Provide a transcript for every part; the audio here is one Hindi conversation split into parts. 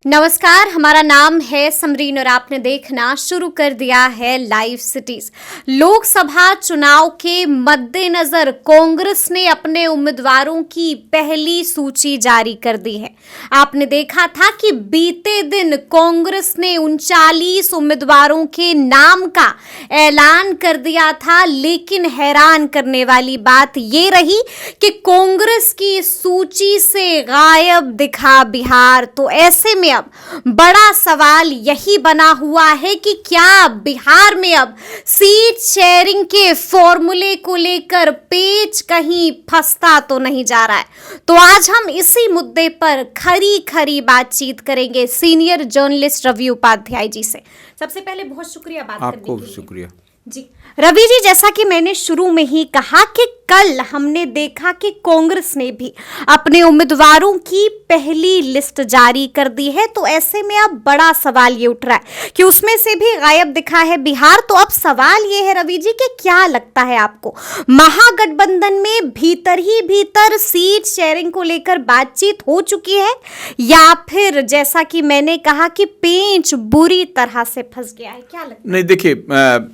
नमस्कार, हमारा नाम है समरीन और आपने देखना शुरू कर दिया है लाइव सिटीज। लोकसभा चुनाव के मद्देनजर कांग्रेस ने अपने उम्मीदवारों की पहली सूची जारी कर दी है। आपने देखा था कि बीते दिन कांग्रेस ने 39 उम्मीदवारों के नाम का ऐलान कर दिया था, लेकिन हैरान करने वाली बात ये रही कि कांग्रेस की सूची से गायब दिखा बिहार। तो ऐसे में अब बड़ा सवाल यही बना हुआ है कि क्या बिहार में अब सीट शेयरिंग के फॉर्मूले को लेकर पेच कहीं फंसता तो नहीं जा रहा है। तो आज हम इसी मुद्दे पर खरी खरी बातचीत करेंगे सीनियर जर्नलिस्ट रवि उपाध्याय जी से। सबसे पहले बहुत शुक्रिया बात करने के लिए। आपको शुक्रिया जी रवि जी, जैसा कि मैंने शुरू में ही कहा कि कल हमने देखा कि कांग्रेस ने भी अपने उम्मीदवारों की पहली लिस्ट जारी कर दी है। तो ऐसे में अब बड़ा सवाल ये उठ रहा है कि उसमें से भी गायब दिखा है बिहार। तो अब सवाल ये है रवि जी कि क्या लगता है आपको, महागठबंधन में भीतर ही भीतर सीट शेयरिंग को लेकर बातचीत हो चुकी है, या फिर जैसा कि मैंने कहा कि पेंच बुरी तरह से फंस गया है? क्या लगता है? नहीं, देखिए,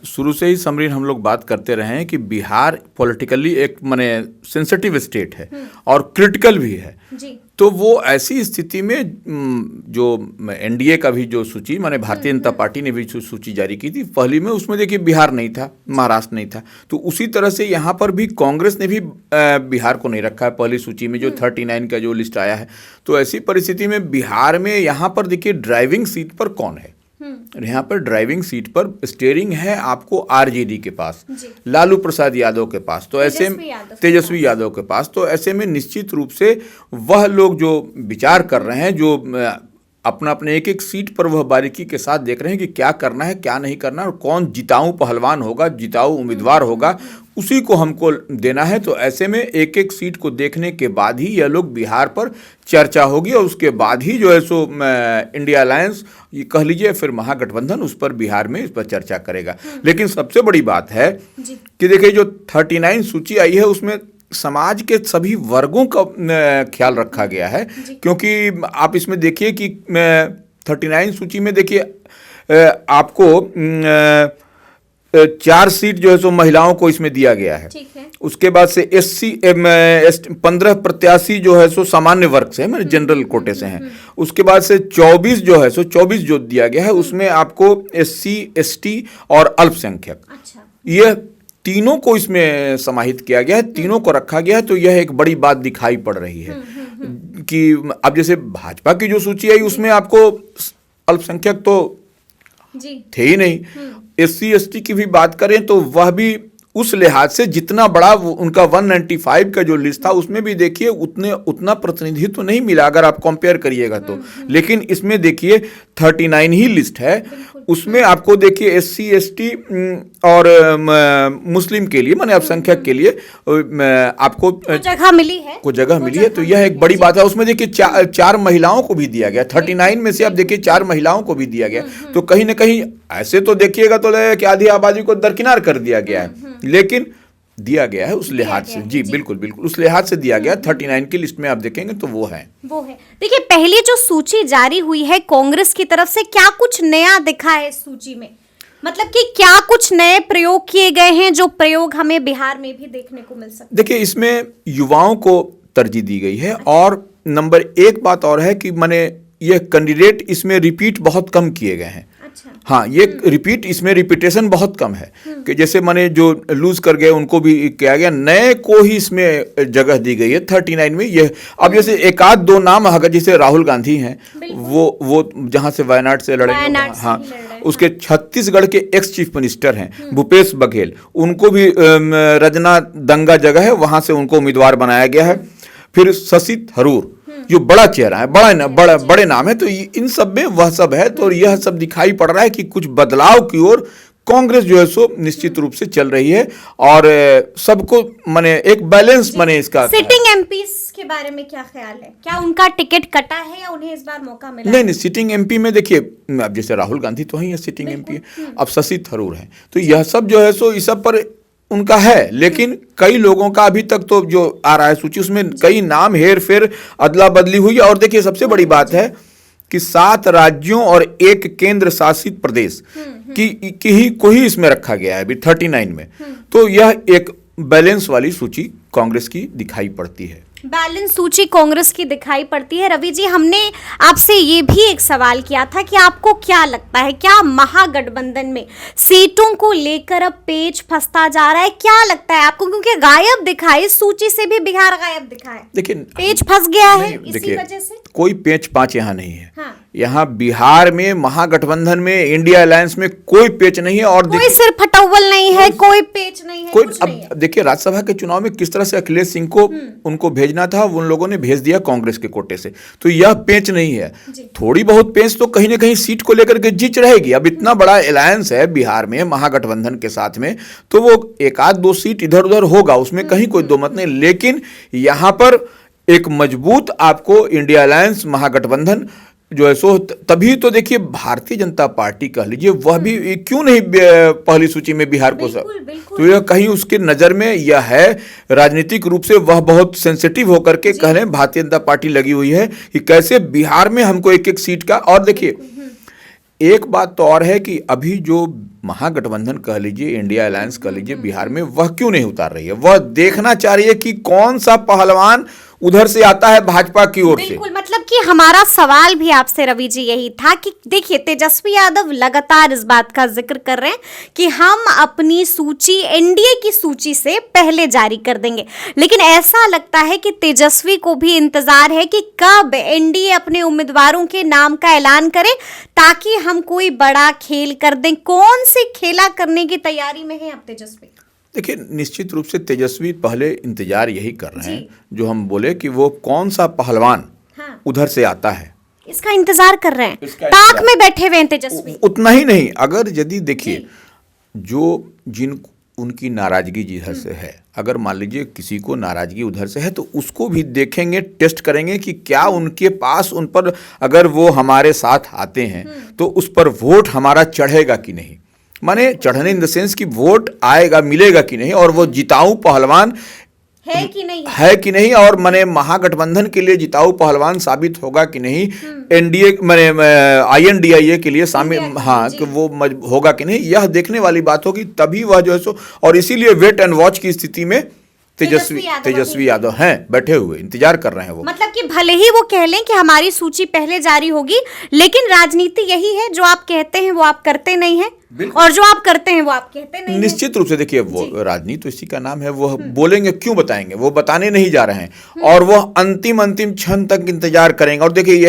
शुरू से ही समरीन हम लोग बात करते रहे हैं कि बिहार पॉलिटिकली एक माने सेंसिटिव स्टेट है और क्रिटिकल भी है जी। तो वो ऐसी स्थिति में जो एनडीए का भी जो सूची माने भारतीय जनता पार्टी ने भी जो सूची जारी की थी पहली में, उसमें देखिए बिहार नहीं था, महाराष्ट्र नहीं था। तो उसी तरह से यहाँ पर भी कांग्रेस ने भी बिहार को नहीं रखा है पहली सूची में, जो 39 का जो लिस्ट आया है। तो ऐसी परिस्थिति में बिहार में यहाँ पर देखिए ड्राइविंग सीट पर कौन है। यहाँ पर ड्राइविंग सीट पर स्टीयरिंग है आपको आरजेडी के पास, लालू प्रसाद यादव के पास, तो ऐसे तेजस्वी यादव के पास। तो ऐसे में निश्चित रूप से वह लोग जो विचार कर रहे हैं, जो अपना अपने एक एक सीट पर वह बारीकी के साथ देख रहे हैं कि क्या करना है क्या नहीं करना, और कौन जिताऊ पहलवान होगा, जिताऊ उम्मीदवार होगा, उसी को हमको देना है। तो ऐसे में एक एक सीट को देखने के बाद ही यह लोग बिहार पर चर्चा होगी, और उसके बाद ही जो है सो इंडिया अलायंस, ये कह लीजिए, फिर महागठबंधन उस पर बिहार में इस पर चर्चा करेगा। लेकिन सबसे बड़ी बात है कि देखिए जो 39 सूची आई है उसमें समाज के सभी वर्गों का ख्याल रखा गया है, क्योंकि आप इसमें देखिए कि 39 सूची में देखिए आपको 4 सीट जो है सो महिलाओं को इसमें दिया गया है। उसके बाद से SC 15 प्रत्याशी जो है सो सामान्य वर्ग से, मतलब जनरल कोटे से हैं। उसके बाद से 24 जो है सो 24 जो दिया गया है उसमें आपको SC ST और अल्पसंख्यक, यह तीनों को इसमें समाहित किया गया है, तीनों को रखा गया है। तो यह एक बड़ी बात दिखाई पड़ रही है कि अब जैसे भाजपा की जो सूची आई उसमें आपको अल्पसंख्यक तो थे ही नहीं। SC ST की भी बात करें तो वह भी उस लिहाज से जितना बड़ा उनका 195 का जो लिस्ट था उसमें भी देखिए उतना प्रतिनिधित्व तो नहीं मिला अगर आप कंपेयर करिएगा तो। लेकिन इसमें देखिए 39 ही लिस्ट है, उसमें आपको देखिए SC ST और मुस्लिम के लिए, माने अल्पसंख्यक के लिए आपको जगह मिली है। तो यह एक बड़ी बात है। उसमें देखिए 4 महिलाओं को भी दिया गया, 39 में से आप देखिए 4 महिलाओं को भी दिया गया। तो कहीं ना कहीं ऐसे तो देखिएगा तो लगेगा कि आधी आबादी को दरकिनार कर दिया गया है, लेकिन दिया गया है उस लिहाज से। जी बिल्कुल बिल्कुल, उस लिहाज से दिया गया। 39 की लिस्ट में आप देखेंगे तो वो है। देखिए, पहली जो सूची जारी हुई है कांग्रेस की तरफ से, क्या कुछ नया दिखा है इस सूची में? मतलब कि क्या कुछ नए प्रयोग किए गए हैं जो प्रयोग हमें बिहार में भी देखने को मिल सकते? देखिए, इसमें युवाओं को तरजीह दी गई है, और नंबर 1 बात और है कि माने यह कैंडिडेट इसमें रिपीट बहुत कम किए गए हैं। हाँ, ये रिपीट, इसमें रिपीटेशन बहुत कम है कि जैसे माने जो लूज कर गए उनको भी किया गया, नए को ही इसमें जगह दी गई है 39 में। यह अब जैसे एक आध दो नाम अगर जैसे राहुल गांधी हैं, वो जहां से वायनाड से लड़े, हाँ, उसके छत्तीसगढ़ के एक्स चीफ मिनिस्टर हैं भूपेश बघेल, उनको भी रजना दंगा जगह है, वहां से उनको उम्मीदवार बनाया गया है। फिर शशि थरूर जो बड़ा चेहरा है, बड़े नाम है, तो इन सब में वह सब है। तो यह सब दिखाई पड़ रहा है कि कुछ बदलाव की ओर कांग्रेस जो है सो निश्चित रूप से चल रही है, और सबको माने एक बैलेंस माने इसका। सिटिंग एमपीस के बारे में क्या ख्याल है? क्या उनका टिकट कटा है या उन्हें इस बार मौका मिला? नहीं, सिटिंग एमपी में देखिए, अब जैसे राहुल गांधी तो ही सिटिंग एमपी है, अब शशि थरूर है, तो यह सब जो है सो इस सब पर उनका है। लेकिन कई लोगों का अभी तक तो जो आ रहा है सूची, उसमें कई नाम हेर फेर अदला बदली हुई। और देखिए, सबसे बड़ी बात है कि 7 राज्यों और 1 केंद्र शासित प्रदेश को ही इसमें रखा गया है अभी 39 में। तो यह एक बैलेंस वाली सूची कांग्रेस की दिखाई पड़ती है। बैलेंस सूची कांग्रेस की दिखाई पड़ती है। रवि जी, हमने आपसे ये भी एक सवाल किया था कि आपको क्या लगता है, क्या महागठबंधन में सीटों को लेकर अब पेच फंसता जा रहा है? क्या लगता है आपको? क्योंकि गायब दिखा है, इस सूची से भी बिहार गायब दिखा है। देखिए, पेच फंस गया है इसी वजह से। कोई पेच पांच यहाँ नहीं है। हाँ। यहाँ बिहार में महागठबंधन में इंडिया अलायंस में कोई पेच नहीं है। और कोई सिर फटौवल नहीं है, कोई पेच नहीं है, कोई कुछ नहीं है। अब देखिए, राज्यसभा के चुनाव में किस तरह से अखिलेश सिंह को उनको भेजना था, उन लोगों ने भेज दिया कांग्रेस के कोटे से। तो यह पेच नहीं है। थोड़ी बहुत पेच तो कहीं ना कहीं सीट को लेकर के जीत रहेगी। अब इतना बड़ा अलायंस है बिहार में महागठबंधन के साथ में, तो वो एक आध 2 सीट इधर उधर होगा, उसमें कहीं कोई दो मत नहीं। लेकिन यहां पर एक मजबूत आपको इंडिया अलायंस महागठबंधन जो है सो, तभी तो देखिए भारतीय जनता पार्टी कह लीजिए, वह भी क्यों नहीं पहली सूची में बिहार को सब, तो यह कहीं उसके नजर में यह है, राजनीतिक रूप से वह बहुत सेंसिटिव होकर के कह रहे हैं भारतीय जनता पार्टी लगी हुई है कि कैसे बिहार में हमको एक एक सीट का। और देखिए, एक बात तो और है कि अभी जो महागठबंधन कह लीजिए, इंडिया अलायंस कह लीजिए, बिहार में वह क्यों नहीं उतार रही है? वह देखना चाह रही है कि कौन सा पहलवान उधर से आता है भाजपा की ओर से। बिल्कुल, मतलब कि हमारा सवाल भी आपसे रवि जी यही था कि देखिए, तेजस्वी यादव लगातार इस बात का जिक्र कर रहे हैं कि हम अपनी सूची एनडीए की सूची से पहले जारी कर देंगे। लेकिन ऐसा लगता है कि तेजस्वी को भी इंतजार है कि कब एनडीए अपने उम्मीदवारों के नाम का ऐलान करे, ताकि हम कोई बड़ा खेल कर दें। कौन से खेला करने की तैयारी में है अब तेजस्वी? देखिए, निश्चित रूप से तेजस्वी पहले इंतजार यही कर रहे हैं, जो हम बोले कि वो कौन सा पहलवान उधर से आता है, इसका इंतजार कर रहे हैं। ताक में बैठे हुए हैं तेजस्वी। उतना ही नहीं, अगर यदि देखिए, जो जिन उनकी नाराजगी जिधर से है, अगर मान लीजिए किसी को नाराजगी उधर से है, तो उसको भी देखेंगे, टेस्ट करेंगे कि क्या उनके पास उन पर, अगर वो हमारे साथ आते हैं तो उस पर वोट हमारा चढ़ेगा कि नहीं, माने चढ़ने इन द सेंस कि वोट आएगा, मिलेगा कि नहीं, और वो जिताऊ पहलवान है कि नहीं, और माने महागठबंधन के लिए जिताऊ पहलवान साबित होगा कि नहीं, एनडीए माने INDIA के लिए शामिल, हाँ, कि वो होगा कि नहीं, यह देखने वाली बात होगी। तभी वह जो है सो, और इसीलिए वेट एंड वॉच की स्थिति में तेजस्वी यादव हैं, बैठे हुए इंतजार कर रहे हैं। वो मतलब कि भले ही वो कह लें कि हमारी सूची पहले जारी होगी, लेकिन राजनीति यही है, जो आप कहते हैं वो आप करते नहीं हैं, और जो आप करते हैं वो आप कहते नहीं। निश्चित रूप से देखिए, वो राजनीति इसी का नाम है। वो बोलेंगे, क्यों बताएंगे, वो बताने नहीं जा रहे हैं, और वो अंतिम क्षण तक इंतजार करेंगे। और देखिए,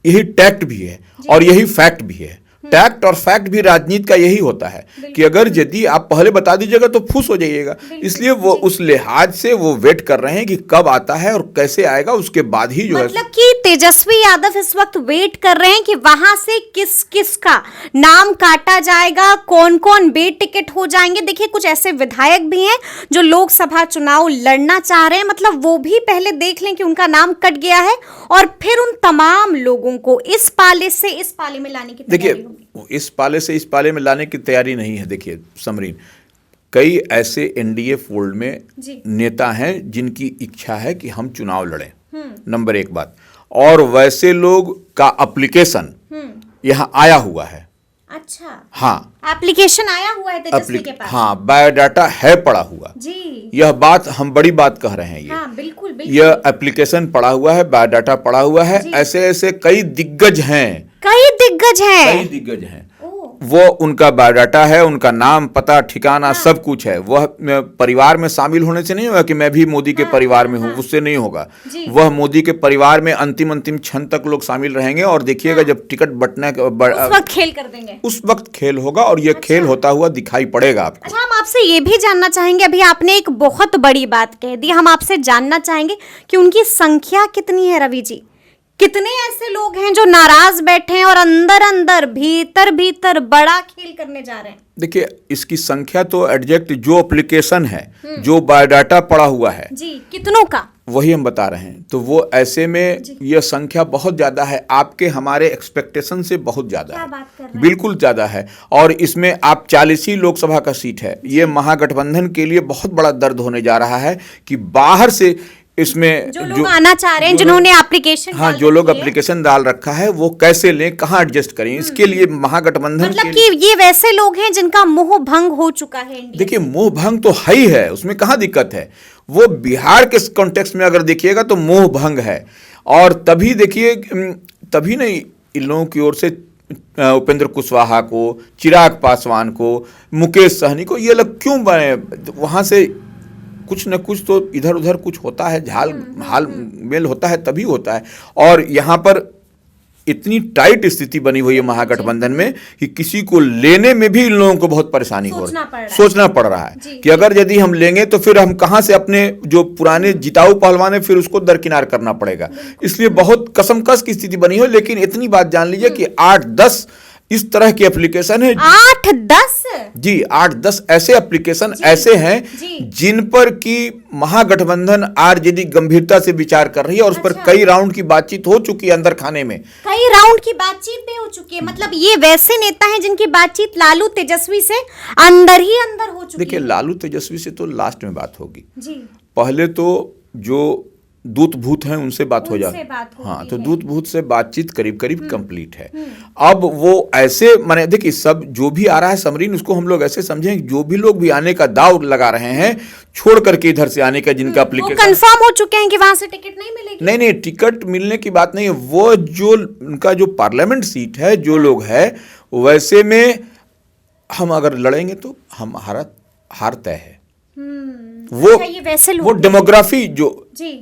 यही टैक्ट भी है और यही फैक्ट भी है। टैक्ट और फैक्ट भी राजनीति का यही होता है कि अगर यदि आप पहले बता दीजिएगा तो फुस हो जाइएगा। इसलिए वो उस लिहाज से वो वेट कर रहे हैं कि कब आता है और कैसे आएगा, उसके बाद ही जो मतलब कि तेजस्वी यादव इस वक्त वेट कर रहे हैं कि वहां से किस किस का नाम काटा जाएगा, कौन कौन बे टिकट हो जाएंगे। देखिए, कुछ ऐसे विधायक भी हैं जो लोकसभा चुनाव लड़ना चाह रहे हैं, मतलब वो भी पहले देख लें कि उनका नाम कट गया है, और फिर उन तमाम लोगों को इस पाले से इस पाले में लाने की तैयारी होगी। इस पाले से इस पाले में लाने की तैयारी नहीं है। देखिए समरीन, कई ऐसे एनडीए फोल्ड में नेता हैं जिनकी इच्छा है कि हम चुनाव लड़ें, नंबर 1 बात। और वैसे लोग का एप्लीकेशन यहाँ आया हुआ है। अच्छा, हाँ, एप्लीकेशन आया हुआ है तेजस्वी के पास। हाँ, बायोडाटा है पड़ा हुआ जी। यह बात हम बड़ी बात कह रहे हैं। ये हाँ, बिल्कुल। यह एप्लीकेशन पड़ा हुआ है, बायोडाटा पड़ा हुआ है। ऐसे ऐसे कई दिग्गज हैं। वो उनका बायोडाटा है, उनका नाम, पता, ठिकाना, सब कुछ है। वह परिवार में शामिल होने से नहीं होगा कि मैं भी मोदी के परिवार में हूँ, उससे नहीं होगा। वह मोदी के परिवार में अंतिम क्षण तक लोग शामिल रहेंगे, और देखिएगा जब टिकट बंटने उस वक्त खेल कर देंगे, उस वक्त खेल होगा, और यह खेल होता हुआ दिखाई पड़ेगा आपको। अच्छा, हम आपसे ये भी जानना चाहेंगे, अभी आपने एक बहुत बड़ी बात कह दी, हम आपसे जानना चाहेंगे कि उनकी संख्या कितनी है रवि जी? कितने ऐसे लोग हैं जो नाराज बैठे हैं और अंदर अंदर भीतर बड़ा खेल करने जा रहे हैं? देखिए, इसकी संख्या तो एग्जैक्ट जो एप्लीकेशन है, जो बायोडाटा पड़ा हुआ है जी, कितनों का, वही हम बता रहे हैं। तो वो ऐसे में यह संख्या बहुत ज्यादा है, आपके हमारे एक्सपेक्टेशन से बहुत ज्यादा है, बिल्कुल ज्यादा है। और इसमें आप 40 ही लोकसभा का सीट है। ये महागठबंधन के लिए बहुत बड़ा दर्द होने जा रहा है कि बाहर से इसमें जो लोग आना चाह रहे हैं, जिन्होंने एप्लीकेशन हाँ, जो लोग एप्लीकेशन डाल रखा है वो कैसे लें, कहाँ एडजस्ट करें, इसके लिए महागठबंधन मतलब कि ये वैसे लोग हैं जिनका मोह भंग हो चुका है इंडिया। देखिए मोह भंग तो है ही है, उसमें कहाँ दिक्कत है। वो बिहार के कॉन्टेक्स्ट में अगर देखिएगा तो मोह भंग है। और तभी देखिए, तभी नहीं इन लोगों की ओर से उपेंद्र कुशवाहा को, चिराग पासवान को, मुकेश सहनी को, ये लोग क्यों बने, वहाँ से कुछ न कुछ तो इधर उधर कुछ होता है, हाल मेल होता है, तभी होता है। और यहाँ पर इतनी टाइट स्थिति बनी हुई है महागठबंधन में कि किसी को लेने में भी इन लोगों को बहुत परेशानी हो रही है, सोचना पड़ रहा है कि अगर यदि हम लेंगे तो फिर हम कहाँ से अपने जो पुराने जिताऊ पहलवान है फिर उसको दरकिनार करना पड़ेगा। इसलिए बहुत कसमकस की स्थिति बनी हो। लेकिन इतनी बात जान लीजिए कि 8-10 इस तरह की एप्लीकेशन है। 8-10 जी, 8-10 ऐसे एप्लीकेशन ऐसे हैं जिन पर कि महागठबंधन आरजेडी गंभीरता से विचार कर रही है और उस पर कई राउंड की बातचीत हो चुकी है, अंदर खाने में कई राउंड की बातचीत भी हो चुकी है। मतलब ये वैसे नेता हैं जिनकी बातचीत लालू तेजस्वी से अंदर ही अंदर हो चुकी है। देखिए लालू तेजस्वी से तो लास्ट में बात होगी जी। पहले तो जो दूत भूत हैं उनसे बात हो जाती है। हाँ, तो दूत भूत से बातचीत करीब करीब कंप्लीट है। अब वो ऐसे माने देखिए सब जो भी आ रहा है समरीन, उसको हम लोग ऐसे समझें जो भी लोग भी आने का दाव लगा रहे हैं छोड़ करके इधर से आने का, जिनका एप्लीकेशन कंफर्म हो चुके हैं कि वहां से टिकट नहीं मिलेगी। नहीं, टिकट मिलने की बात नहीं है। वो जो उनका जो पार्लियामेंट सीट है, जो लोग है वैसे में हम अगर लड़ेंगे तो हम हार तय है। वो डेमोग्राफी जो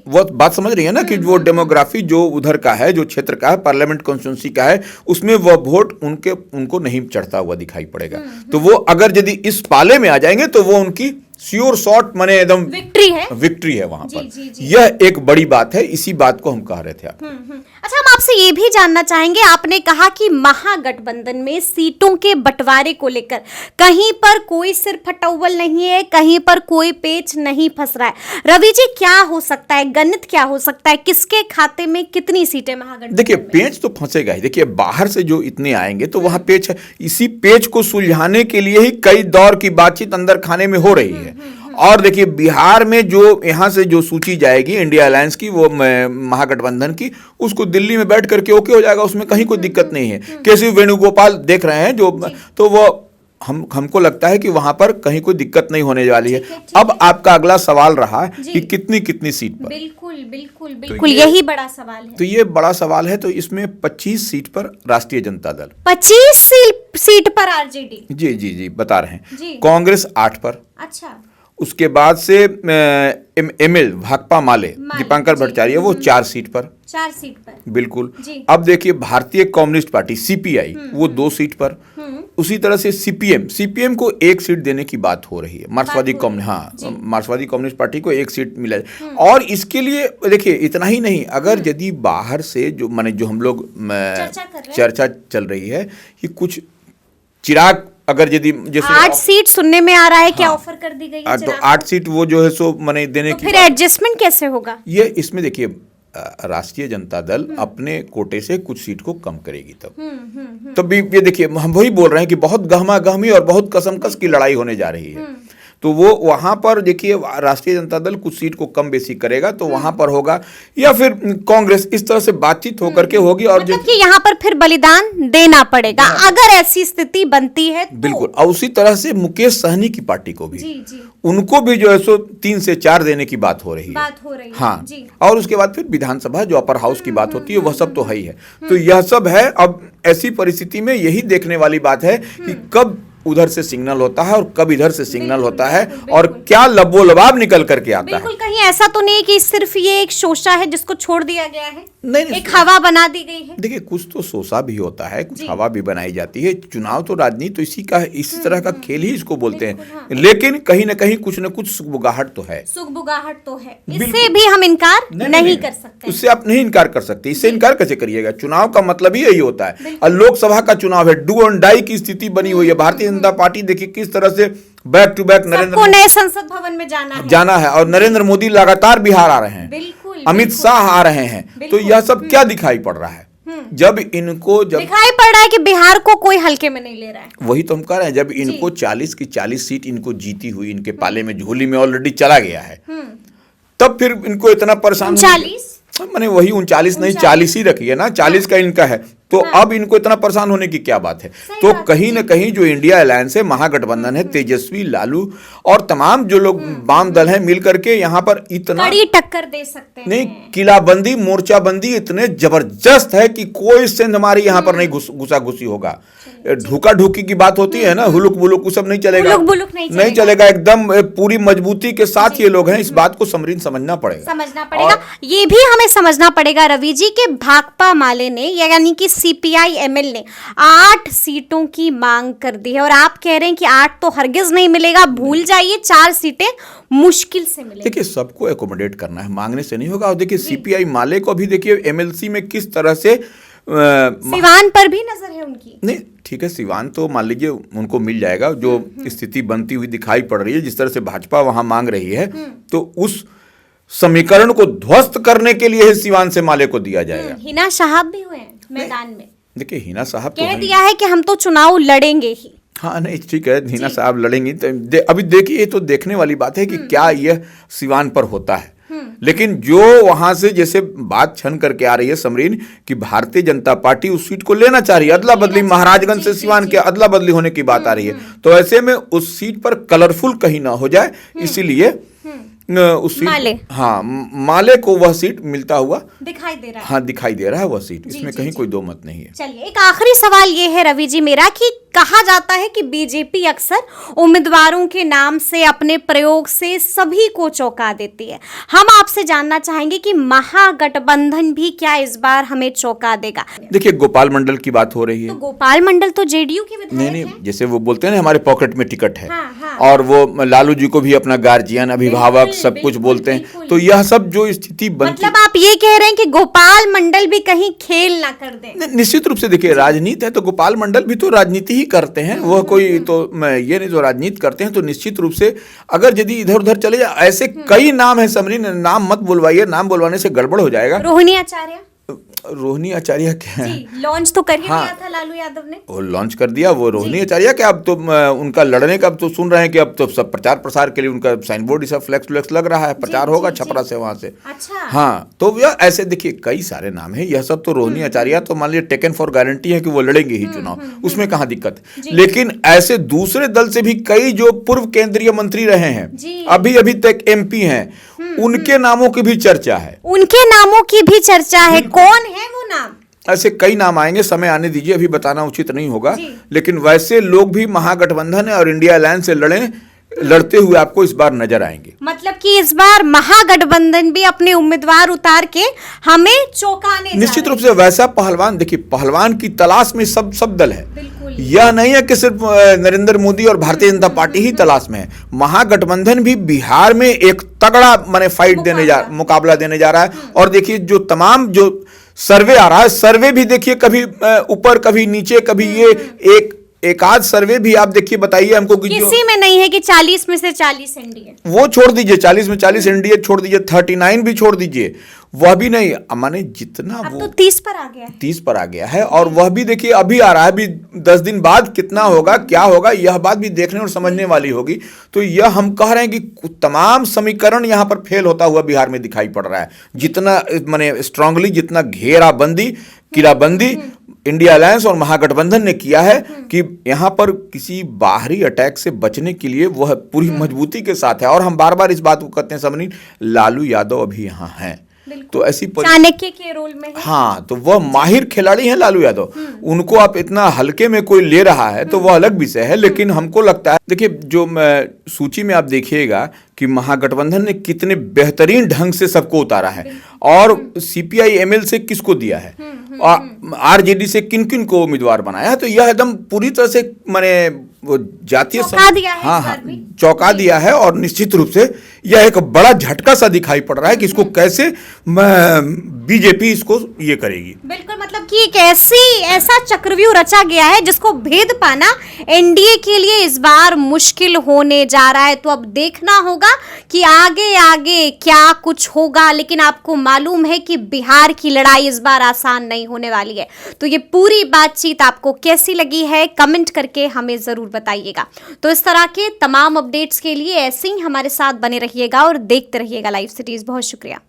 वो बात समझ रही है ना कि वो डेमोग्राफी जो उधर का है, जो क्षेत्र का है, पार्लियामेंट कॉन्स्टिट्यूंसी का है, उसमें वो वोट उनको नहीं चढ़ता हुआ दिखाई पड़ेगा। तो वो अगर यदि इस पाले में आ जाएंगे तो वो उनकी श्योर शॉट माने एकदम विक्ट्री है वहां पर। यह एक बड़ी बात है, इसी बात को हम कह रहे थे आपको। अच्छा, हम आपसे ये भी जानना चाहेंगे, आपने कहा कि महागठबंधन में सीटों के बंटवारे को लेकर कहीं पर कोई सिर फटौवल नहीं है, कहीं पर कोई पेच नहीं फंस रहा है। रवि जी, क्या हो सकता है, गणित क्या हो सकता है, किसके खाते में कितनी सीटें महागठबंधन? देखिए पेच तो फंसेगा ही। देखिए बाहर से जो इतने आएंगे तो वहां पेच है। इसी पेच को सुलझाने के लिए ही कई दौर की बातचीत अंदर खाने में हो रही है। और देखिए बिहार में जो यहाँ से जो सूची जाएगी इंडिया अलायंस की, वो महागठबंधन की, उसको दिल्ली में बैठ करके ओके हो जाएगा, उसमें कहीं कोई दिक्कत नहीं है। केसी वेणुगोपाल देख रहे हैं जो, तो वो हमको लगता है कि वहां पर कहीं कोई दिक्कत नहीं होने वाली है। अब आपका अगला सवाल रहा कि कितनी सीट पर। बिल्कुल यही बड़ा सवाल है। तो ये बड़ा सवाल है। तो इसमें 25 सीट पर राष्ट्रीय जनता दल, 25 सीट पर आरजेडी, जी बता रहे हैं। कांग्रेस 8 पर। अच्छा। उसके बाद से एमएल भाकपा माले दीपांकर भट्टाचार्य, वो 4 सीट पर। बिल्कुल। अब देखिए भारतीय कम्युनिस्ट पार्टी सीपीआई, वो 2 सीट पर। उसी तरह से सीपीएम को 1 सीट देने की बात हो रही है। मार्क्सवादी कम्युनिस्ट पार्टी को 1 सीट मिला। और इसके लिए देखिए इतना ही नहीं, अगर यदि बाहर से जो माने जो हम लोग चर्चा चल रही है कि कुछ चिराग, अगर यदि जैसे 8 सीट सुनने में आ रहा है, क्या ऑफर कर दी गई है? तो 8 सीट वो जो है सो माने देने की, फिर एडजस्टमेंट कैसे होगा? ये इसमें देखिए राष्ट्रीय जनता दल अपने कोटे से कुछ सीट को कम करेगी तब ये देखिए हम वही बोल रहे हैं कि बहुत गहमा गहमी और बहुत कसमकस की लड़ाई होने जा रही है। तो वो वहां पर देखिए राष्ट्रीय जनता दल कुछ सीट को कम बेसी करेगा तो वहां पर होगा, या फिर कांग्रेस, इस तरह से बातचीत होकर के होगी। और मतलब कि यहाँ पर फिर बलिदान देना पड़ेगा अगर ऐसी स्थिति बनती है तो। बिल्कुल। और उसी तरह से मुकेश सहनी की पार्टी को भी उनको भी जो है सो 3 से 4 देने की बात हो रही है। हाँ, और उसके बाद फिर विधानसभा जो अपर हाउस की बात होती है वह सब तो है ही है। तो यह सब है। अब ऐसी परिस्थिति में यही देखने वाली बात है कि कब उधर से सिग्नल होता है और कब इधर से सिग्नल होता है और क्या लबोलबाब निकल करके आता है। बिल्कुल, कहीं ऐसा तो नहीं कि सिर्फ ये एक शोषा है जिसको छोड़ दिया गया है, नहीं, एक हवा बना दी गई है। देखिए कुछ तो शोषा भी होता है, कुछ हवा भी बनाई जाती है। चुनाव तो राजनीति तो इसी तरह का खेल ही इसको बोलते हैं। लेकिन कहीं ना कहीं कुछ न कुछ सुगबुगाहट तो है। इससे भी हम इनकार नहीं कर सकते। उससे आप नहीं इनकार कर सकते। इससे इनकार कैसे करिएगा? चुनाव का मतलब ही यही होता है। और लोकसभा का चुनाव है, डू और डाई की स्थिति बनी हुई है। भारतीय जनता पार्टी देखिए किस तरह से बैक टू बैक नए संसद भवन में जाना है और नरेंद्र मोदी लगातार बिहार आ रहे हैं, अमित शाह आ रहे हैं। तो यह सब क्या दिखाई पड़ रहा है? जब दिखाई पड़ रहा है कि बिहार को कोई हल्के में नहीं ले रहा है। वही तो हम कह रहे हैं, जब इनको 40 की 40 सीट इनको जीती हुई इनके पाले में, झोली में ऑलरेडी चला गया है, तब फिर इनको इतना परेशान 39 मैंने वही 39 नहीं 40 ही रखी है ना, 40 का इनका है, तो अब इनको इतना परेशान होने की क्या बात है। तो कहीं ना कहीं जो इंडिया अलायंस है, महागठबंधन है, तेजस्वी, लालू और तमाम जो लोग वाम दल हैं मिल करके यहाँ पर इतना कड़ी टक्कर दे सकते हैं। नहीं, किलाबंदी, मोर्चाबंदी इतने जबरदस्त है कि कोई सेंध हमारे यहाँ पर नहीं घुसा घुसी होगा। ढूका ढूकी की बात होती है ना, हुलुक बुलुक वो सब नहीं चलेगा, हुलुक बुलुक नहीं चलेगा एकदम पूरी मजबूती के साथ ये लोग हैं। इस बात को समरीन समझना पड़ेगा। ये भी हमें समझना पड़ेगा रवि जी के भाकपा माले ने यानी कि सीपीआई एमएल ने 8 सीटों की मांग कर दी है और आप कह रहे हैं कि 8 तो हरगिज नहीं मिलेगा, भूल जाइए, 4 सीटें मुश्किल से मिलेगी। देखिए सबको एकोमोडेट करना है, मांगने से नहीं होगा। और देखिए सीपीआई माले को अभी देखिए एमएलसी में किस तरह से सिवान पर भी नजर है उनकी। नहीं ठीक है, सिवान तो मान लीजिए उनको मिल जाएगा, जो स्थिति बनती हुई दिखाई पड़ रही है, जिस तरह से भाजपा वहां मांग रही है, तो उस समीकरण को ध्वस्त करने के लिए सिवान से माले को दिया जाएगा। हिना साहब भी हुए हैं मैदान में। देखिए हिना साहब कह दिया है कि हम तो चुनाव लड़ेंगे ही। हाँ नहीं ठीक है, हिना साहब लड़ेंगी तो अभी देखिए, ये तो देखने वाली बात है कि क्या यह सिवान पर होता है। लेकिन जो वहां से जैसे बात छन करके आ रही है समरीन कि भारतीय जनता पार्टी उस सीट को लेना चाह रही है, अदला बदली, महाराजगंज से सिवान के अदला बदली होने की बात आ रही है, तो ऐसे में उस सीट पर कलरफुल कहीं ना हो जाए, इसीलिए उस सीट हाँ माले को वह सीट मिलता हुआ दिखाई दे रहा है। हाँ दिखाई दे रहा है वह सीट, इसमें कहीं कोई दो मत नहीं है। चलिए एक आखिरी सवाल ये है रवि जी मेरा कि कहा जाता है कि बीजेपी अक्सर उम्मीदवारों के नाम से, अपने प्रयोग से सभी को चौंका देती है। हम आपसे जानना चाहेंगे कि महागठबंधन भी क्या इस बार हमें चौंका देगा? देखिए गोपाल मंडल की बात हो रही है, तो गोपाल मंडल तो जेडीयू के विधायक नहीं, जैसे वो बोलते हैं ना हमारे पॉकेट में टिकट है, हाँ। और वो लालू जी को भी अपना गार्जियन, अभिभावक सब कुछ बोलते हैं, तो यह सब जो स्थिति बनती, मतलब आप ये कह रहे हैं कि गोपाल मंडल भी कहीं खेल ना कर दे? निश्चित रूप से देखिए राजनीति है तो गोपाल मंडल भी तो राजनीति ही करते हैं, वह कोई तो ये नहीं जो राजनीति करते हैं, तो निश्चित रूप से अगर यदि इधर उधर चले जाए, ऐसे कई नाम है समरीन, नाम मत बुलवाइए, नाम बुलवाने से गड़बड़ हो जाएगा। रोहिणी आचार्य, रोहिणी आचार्य क्या है, लॉन्च तो कर ही दिया था लालू यादव ने, वो लॉन्च कर दिया, वो रोहिणी आचार्य क्या, अब तो उनका लड़ने का अब तो सुन रहे हैं कि अब तो सब प्रचार प्रसार के लिए उनका साइन बोर्ड सब फ्लेक्स लग रहा है, प्रचार होगा छपरा से वहां से। अच्छा। हाँ तो यह ऐसे देखिए कई सारे नाम है, यह सब तो रोहिणी आचार्य तो मान लीजिए टेकन फॉर गारंटी है कि वो लड़ेंगे ही चुनाव, उसमें कहाँ दिक्कत है। लेकिन ऐसे दूसरे दल से भी कई जो पूर्व केंद्रीय मंत्री रहे हैं, अभी तक एमपी हैं, उनके नामों की भी चर्चा है, कौन है वो नाम? ऐसे कई नाम आएंगे, समय आने दीजिए, अभी बताना उचित नहीं होगा, लेकिन वैसे लोग भी महागठबंधन और इंडिया अलायंस से लड़ते हुए आपको इस बार नजर आएंगे। मतलब कि इस बार महागठबंधन भी अपने उम्मीदवार उतार के हमें चौंकाने निश्चित रूप से वैसा पहलवान, देखिए पहलवान की तलाश में सब दल है, यह नहीं है कि सिर्फ नरेंद्र मोदी और भारतीय जनता पार्टी ही तलाश में है। महागठबंधन भी बिहार में एक तगड़ा माने फाइट मुकाबला देने जा रहा है। और देखिए जो तमाम जो सर्वे आ रहा है, सर्वे भी देखिए कभी ऊपर कभी नीचे, कभी ये एक आध सर्वे भी आप देखिए, बताइए हमको कि किसी में नहीं है कि 40 में से 40 एनडीए, वो छोड़ दीजिए, 40 में 40 एनडीए छोड़ दीजिए, 39 भी छोड़ दीजिए, वह भी नहीं, माने जितना अब वो तो 30 पर आ गया है, 30 पर आ गया है। और वह भी देखिए अभी आ रहा है, अभी 10 दिन बाद कितना होगा, क्या होगा, यह बात भी देखने और समझने वाली होगी। तो यह हम कह रहे हैं कि तमाम समीकरण यहाँ पर फेल होता हुआ बिहार में दिखाई पड़ रहा है। जितना माने स्ट्रांगली, जितना घेराबंदी, किलाबंदी इंडिया अलायंस और महागठबंधन ने किया है कि यहाँ पर किसी बाहरी अटैक से बचने के लिए वह पूरी मजबूती के साथ है। और हम बार बार इस बात को कहते हैं समझिए, लालू यादव अभी यहाँ हैं, तो ऐसी चाणक्य के रोल में है। हाँ, तो वह माहिर खिलाड़ी हैं लालू यादव, उनको आप इतना हल्के में कोई ले रहा है तो वह अलग विषय है। लेकिन हमको लगता है, देखिए जो सूची में आप देखिएगा कि महागठबंधन ने कितने बेहतरीन ढंग से सबको उतारा है, और सीपीआई एमएल से किसको दिया है, और आरजेडी से किन किन को उम्मीदवार बनाया है। तो यह एकदम पूरी तरह से माने वो जातीय चौंका दिया है। और निश्चित रूप से यह एक बड़ा झटका सा दिखाई पड़ रहा है कि इसको कैसे बीजेपी इसको ये करेगी। बिल्कुल, मतलब कि एक ऐसा चक्रव्यूह रचा गया है जिसको भेद पाना एनडीए के लिए इस बार मुश्किल होने जा रहा है। तो अब देखना होगा कि आगे आगे क्या कुछ होगा। लेकिन आपको मालूम है कि बिहार की लड़ाई इस बार आसान नहीं होने वाली है। तो ये पूरी बातचीत आपको कैसी लगी है, कमेंट करके हमें जरूर बताइएगा। तो इस तरह के तमाम अपडेट्स के लिए ऐसे ही हमारे साथ बने रहिएगा और देखते रहिएगा लाइव सिटीज। बहुत शुक्रिया।